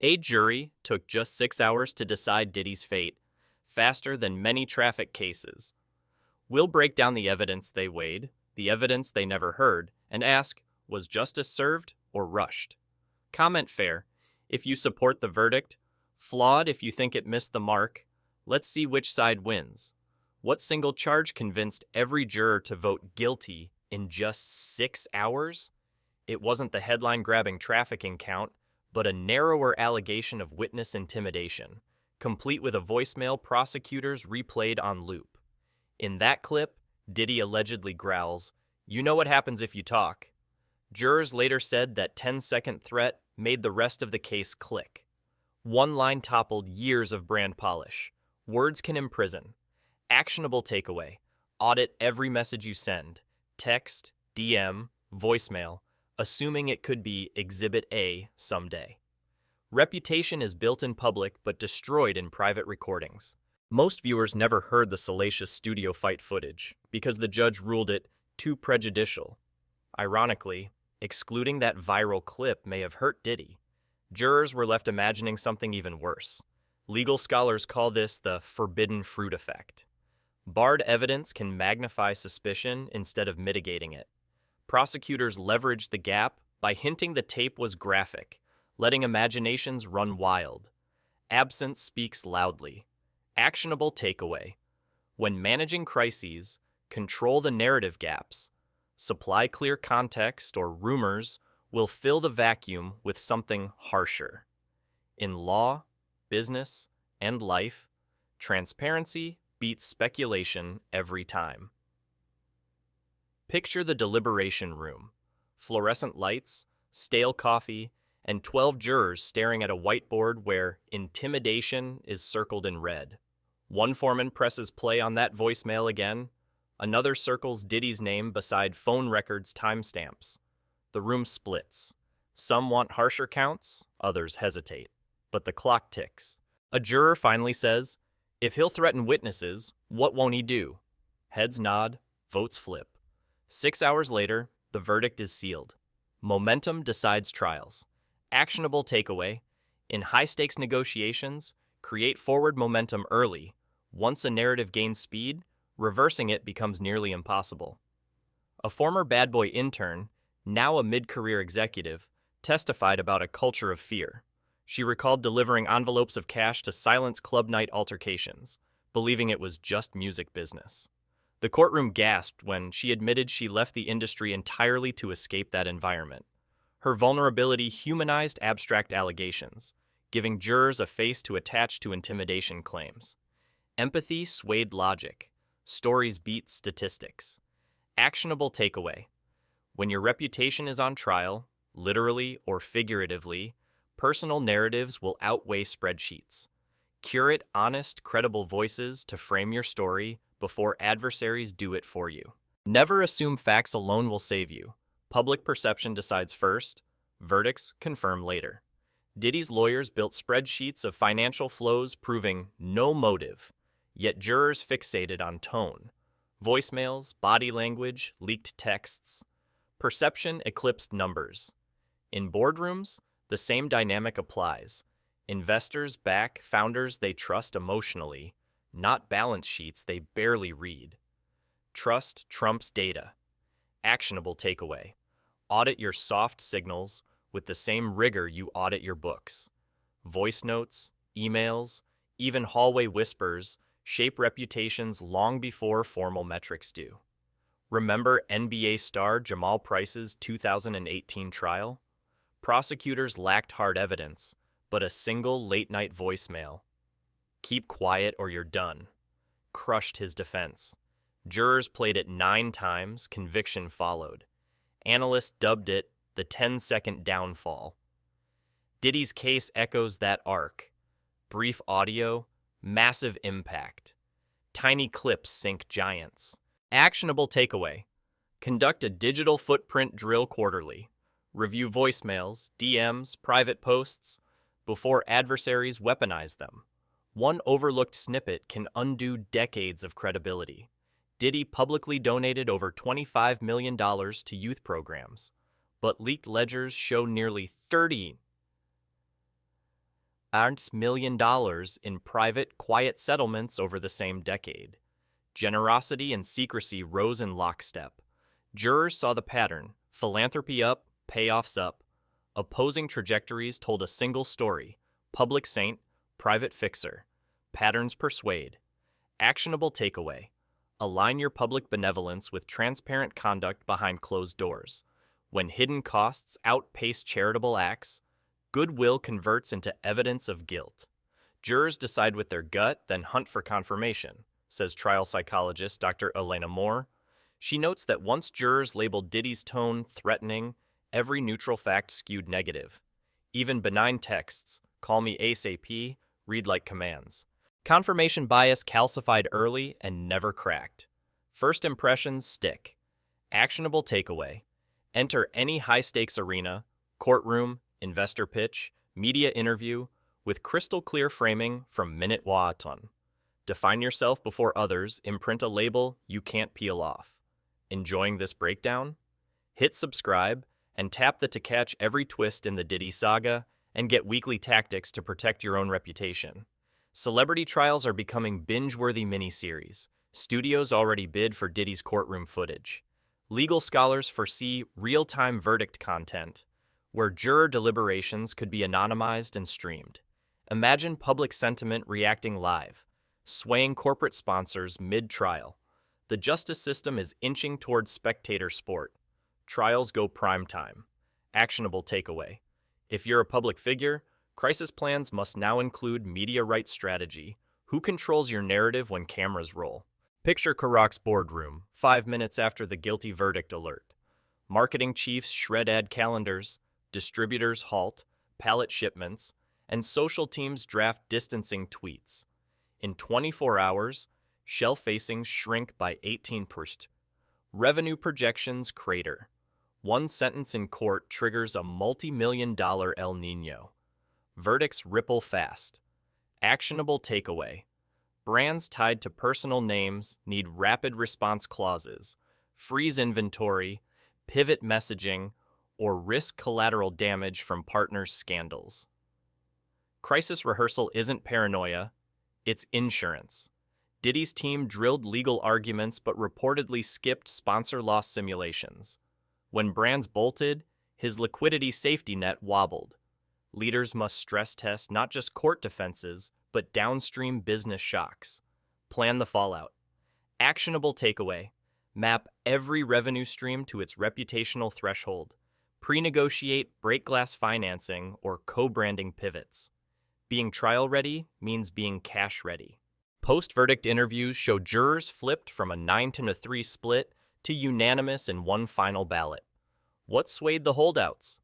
A jury took just 6 hours to decide Diddy's fate, faster than many traffic cases. We'll break down the evidence they weighed, the evidence they never heard, and ask, was justice served or rushed? Comment fair if you support the verdict, flawed if you think it missed the mark. Let's see which side wins. What single charge convinced every juror to vote guilty in just 6 hours? It wasn't the headline-grabbing trafficking count, but a narrower allegation of witness intimidation, complete with a voicemail prosecutors replayed on loop. In that clip, Diddy allegedly growls, "You know what happens if you talk." Jurors later said that 10-second threat made the rest of the case click. One line toppled years of brand polish. Words can imprison. Actionable takeaway: audit every message you send, text, DM, voicemail, assuming it could be Exhibit A someday. Reputation is built in public but destroyed in private recordings. Most viewers never heard the salacious studio fight footage because the judge ruled it too prejudicial. Ironically, excluding that viral clip may have hurt Diddy. Jurors were left imagining something even worse. Legal scholars call this the forbidden fruit effect. Barred evidence can magnify suspicion instead of mitigating it. Prosecutors leveraged the gap by hinting the tape was graphic, letting imaginations run wild. Absence speaks loudly. Actionable takeaway: when managing crises, control the narrative gaps. Supply clear context, or rumors will fill the vacuum with something harsher. In law, business, and life, transparency beats speculation every time. Picture the deliberation room: fluorescent lights, stale coffee, and 12 jurors staring at a whiteboard where intimidation is circled in red. One foreman presses play on that voicemail again. Another circles Diddy's name beside phone records timestamps. The room splits. Some want harsher counts, others hesitate. But the clock ticks. A juror finally says, "If he'll threaten witnesses, what won't he do?" Heads nod, votes flip. 6 hours later, the verdict is sealed. Momentum decides trials. Actionable takeaway: in high-stakes negotiations, create forward momentum early. Once a narrative gains speed, reversing it becomes nearly impossible. A former Bad Boy intern, now a mid-career executive, testified about a culture of fear. She recalled delivering envelopes of cash to silence club night altercations, believing it was just music business. The courtroom gasped when she admitted she left the industry entirely to escape that environment. Her vulnerability humanized abstract allegations, giving jurors a face to attach to intimidation claims. Empathy swayed logic. Stories beat statistics. Actionable takeaway: when your reputation is on trial, literally or figuratively, personal narratives will outweigh spreadsheets. Curate honest, credible voices to frame your story before adversaries do it for you. Never assume facts alone will save you. Public perception decides first, verdicts confirm later. Diddy's lawyers built spreadsheets of financial flows proving no motive, yet jurors fixated on tone. Voicemails, body language, leaked texts. Perception eclipsed numbers. In boardrooms, the same dynamic applies. Investors back founders they trust emotionally, not balance sheets they barely read. Trust trumps data. Actionable takeaway: audit your soft signals with the same rigor you audit your books. Voice notes, emails, even hallway whispers shape reputations long before formal metrics do. Remember NBA star Jamal Price's 2018 trial? Prosecutors lacked hard evidence, but a single late-night voicemail, "Keep quiet or you're done," crushed his defense. Jurors played it 9 times, conviction followed. Analysts dubbed it the 10-second downfall. Diddy's case echoes that arc. Brief audio, massive impact. Tiny clips sink giants. Actionable takeaway: conduct a digital footprint drill quarterly. Review voicemails, DMs, private posts before adversaries weaponize them. One overlooked snippet can undo decades of credibility. Diddy publicly donated over $25 million to youth programs, but leaked ledgers show nearly 30 earns $1 million in private, quiet settlements over the same decade. Generosity and secrecy rose in lockstep. Jurors saw the pattern: philanthropy up, payoffs up. Opposing trajectories told a single story: public saint, private fixer. Patterns persuade. Actionable takeaway: align your public benevolence with transparent conduct behind closed doors. When hidden costs outpace charitable acts, goodwill converts into evidence of guilt. Jurors decide with their gut, then hunt for confirmation, says trial psychologist Dr. Elena Moore. She notes that once jurors labeled Diddy's tone threatening, every neutral fact skewed negative. Even benign texts, "call me ASAP," read like commands. Confirmation bias calcified early and never cracked. First impressions stick. Actionable takeaway: enter any high-stakes arena, courtroom, investor pitch, media interview, with crystal clear framing from Minute Waaton. Define yourself before others, imprint a label you can't peel off. Enjoying this breakdown? Hit subscribe and tap the to catch every twist in the Diddy saga and get weekly tactics to protect your own reputation. Celebrity trials are becoming binge-worthy miniseries. Studios already bid for Diddy's courtroom footage. Legal scholars foresee real-time verdict content, where juror deliberations could be anonymized and streamed. Imagine public sentiment reacting live, swaying corporate sponsors mid-trial. The justice system is inching towards spectator sport. Trials go prime time. Actionable takeaway: if you're a public figure, crisis plans must now include media rights strategy. Who controls your narrative when cameras roll? Picture Karak's boardroom, 5 minutes after the guilty verdict alert. Marketing chiefs shred ad calendars, distributors halt pallet shipments, and social teams draft distancing tweets. In 24 hours, shelf facings shrink by 18%. Revenue projections crater. One sentence in court triggers a multi-million-dollar El Nino. Verdicts ripple fast. Actionable takeaway: brands tied to personal names need rapid response clauses, freeze inventory, pivot messaging, or risk collateral damage from partners' scandals. Crisis rehearsal isn't paranoia, it's insurance. Diddy's team drilled legal arguments but reportedly skipped sponsor loss simulations. When brands bolted, his liquidity safety net wobbled. Leaders must stress test not just court defenses, but downstream business shocks. Plan the fallout. Actionable takeaway: map every revenue stream to its reputational threshold. Pre-negotiate break-glass financing or co-branding pivots. Being trial-ready means being cash-ready. Post-verdict interviews show jurors flipped from a 9-3 split to unanimous in one final ballot. What swayed the holdouts?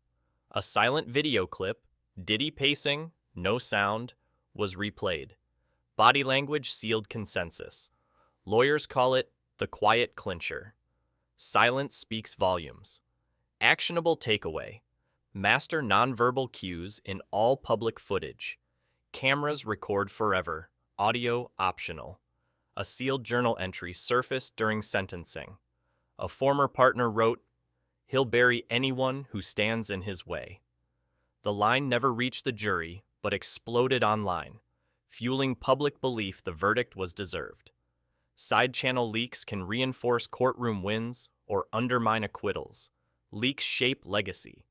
A silent video clip, Diddy pacing, no sound, was replayed. Body language sealed consensus. Lawyers call it the quiet clincher. Silence speaks volumes. Actionable takeaway: master nonverbal cues in all public footage. Cameras record forever, audio optional. A sealed journal entry surfaced during sentencing. A former partner wrote, "He'll bury anyone who stands in his way." The line never reached the jury, but exploded online, fueling public belief the verdict was deserved. Side-channel leaks can reinforce courtroom wins or undermine acquittals. Leaks shape legacy.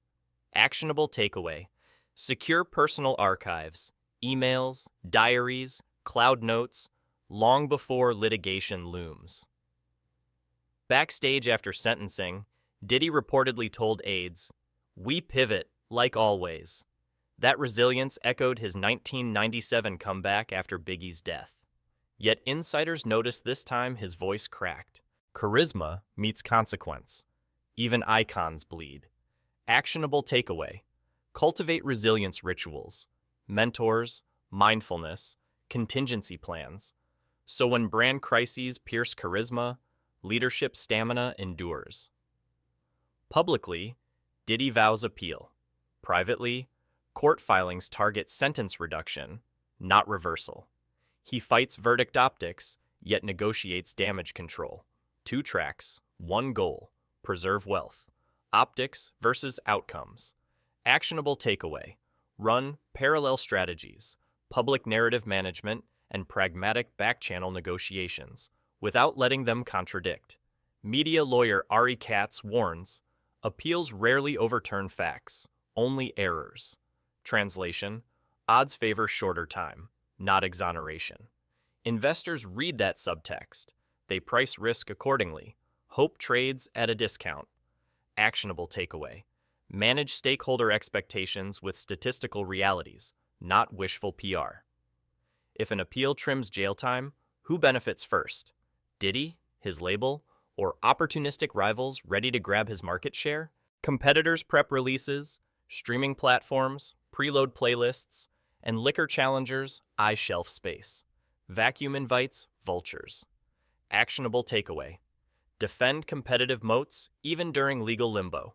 Actionable takeaway: secure personal archives, emails, diaries, cloud notes, long before litigation looms. Backstage after sentencing, Diddy reportedly told aides, "We pivot, like always." That resilience echoed his 1997 comeback after Biggie's death. Yet insiders noticed this time his voice cracked. Charisma meets consequence. Even icons bleed. Actionable takeaway: cultivate resilience rituals, mentors, mindfulness, contingency plans. So when brand crises pierce charisma, leadership stamina endures. Publicly, Diddy vows appeal. Privately, court filings target sentence reduction, not reversal. He fights verdict optics, yet negotiates damage control. 2 tracks, 1 goal: preserve wealth. Optics versus outcomes. Actionable takeaway: Run parallel strategies, public narrative management, and pragmatic back-channel negotiations, without letting them contradict. Media lawyer Ari Katz warns, appeals rarely overturn facts, only errors. Translation, odds favor shorter time, not exoneration. Investors read that subtext. They price risk accordingly. Hope trades at a discount. Actionable takeaway. Manage stakeholder expectations with statistical realities, not wishful PR. If an appeal trims jail time, who benefits first? Diddy, his label, or opportunistic rivals ready to grab his market share? Competitors prep releases, streaming platforms, preload playlists, and liquor challengers eye shelf space. Vacuum invites vultures. Actionable takeaway. Defend competitive moats even during legal limbo.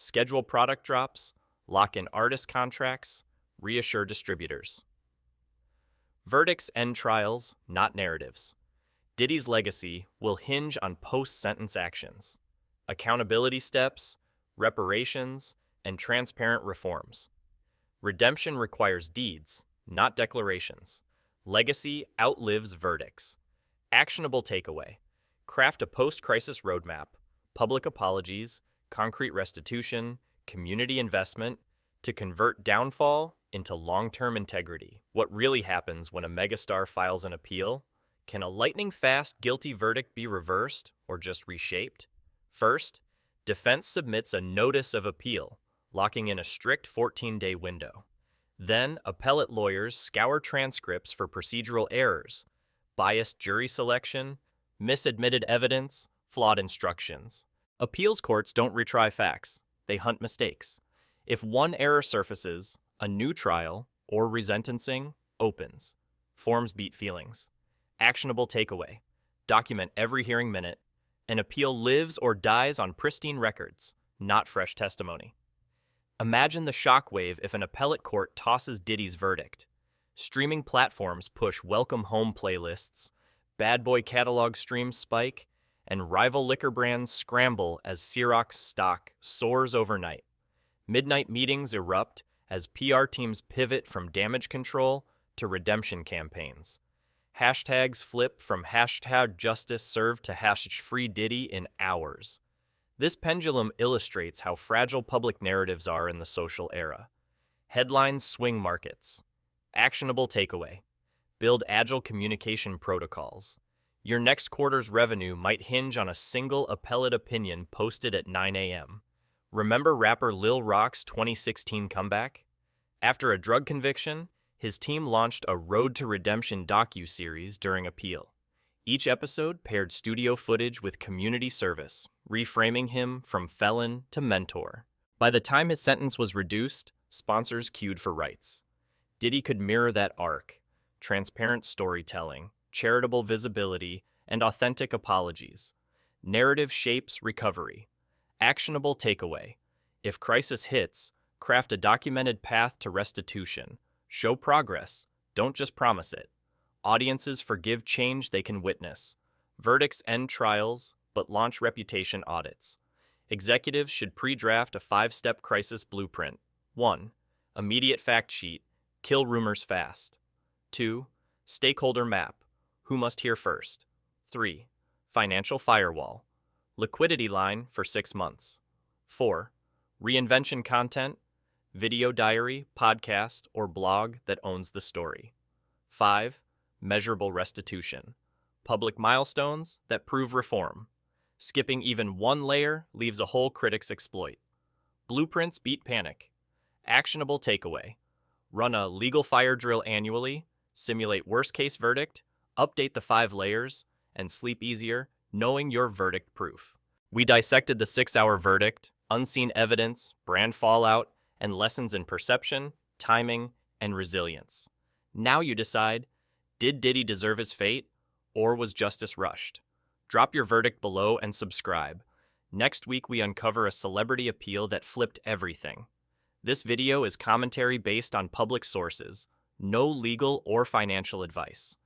Schedule product drops, lock in artist contracts, reassure distributors. Verdicts end trials, not narratives. Diddy's legacy will hinge on post-sentence actions, accountability steps, reparations, and transparent reforms. Redemption requires deeds, not declarations. Legacy outlives verdicts. Actionable takeaway. Craft a post-crisis roadmap, public apologies, concrete restitution, community investment, to convert downfall into long-term integrity. What really happens when a megastar files an appeal? Can a lightning-fast guilty verdict be reversed or just reshaped? First, defense submits a notice of appeal, locking in a strict 14-day window. Then, appellate lawyers scour transcripts for procedural errors, biased jury selection, misadmitted evidence, flawed instructions. Appeals courts don't retry facts, they hunt mistakes. If one error surfaces, a new trial, or resentencing, opens. Forms beat feelings. Actionable takeaway. Document every hearing minute. An appeal lives or dies on pristine records, not fresh testimony. Imagine the shockwave if an appellate court tosses Diddy's verdict. Streaming platforms push welcome home playlists, bad boy catalog streams spike, and rival liquor brands scramble as Ciroc stock soars overnight. Midnight meetings erupt as PR teams pivot from damage control to redemption campaigns. Hashtags flip from hashtag justice served to hashtag free Diddy in hours. This pendulum illustrates how fragile public narratives are in the social era. Headlines swing markets. Actionable takeaway. Build agile communication protocols. Your next quarter's revenue might hinge on a single appellate opinion posted at 9 a.m. Remember rapper Lil Rock's 2016 comeback? After a drug conviction, his team launched a Road to Redemption docu-series during appeal. Each episode paired studio footage with community service, reframing him from felon to mentor. By the time his sentence was reduced, sponsors queued for rights. Diddy could mirror that arc: transparent storytelling, charitable visibility, and authentic apologies. Narrative shapes recovery. Actionable takeaway. If crisis hits, craft a documented path to restitution. Show progress, don't just promise it. Audiences forgive change they can witness. Verdicts end trials, but launch reputation audits. Executives should pre-draft a 5-step crisis blueprint. 1. Immediate fact sheet. Kill rumors fast. 2. Stakeholder map. Who must hear first? 3. Financial firewall. Liquidity line for 6 months. 4. Reinvention content. Video diary, podcast, or blog that owns the story. 5. Measurable restitution. Public milestones that prove reform. Skipping even one layer leaves a whole critics exploit. Blueprints beat panic. Actionable takeaway. Run a legal fire drill annually, simulate worst-case verdict, update the 5 layers, and sleep easier knowing your verdict proof. We dissected the 6-hour verdict, unseen evidence, brand fallout, and lessons in perception, timing, and resilience. Now you decide, did Diddy deserve his fate, or was justice rushed? Drop your verdict below and subscribe. Next week we uncover a celebrity appeal that flipped everything. This video is commentary based on public sources, no legal or financial advice.